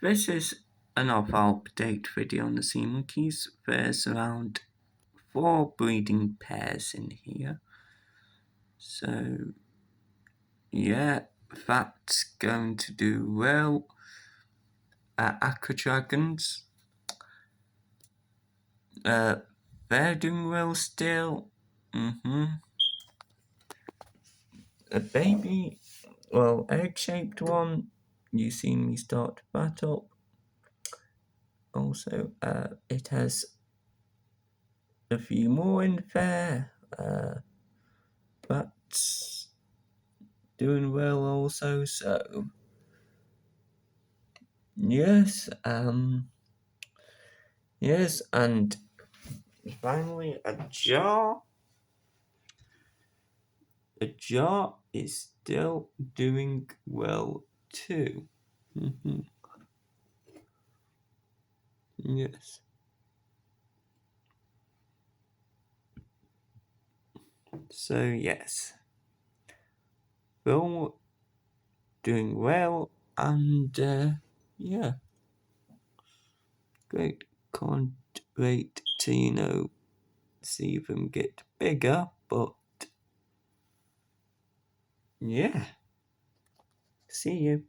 This is another update video on the sea monkeys. There's around 4 breeding pairs in here. So, yeah, that's going to do well at Aqua Dragons. They're doing well still. A baby, well, egg-shaped one, you've seen me start that up. Also, it has a few more in there. That's doing well also, so yes, yes, and finally a jar. A jar is still doing well too. Yes. So yes, Bill doing well, and yeah, great. Can't wait to see them get bigger, but yeah. See you.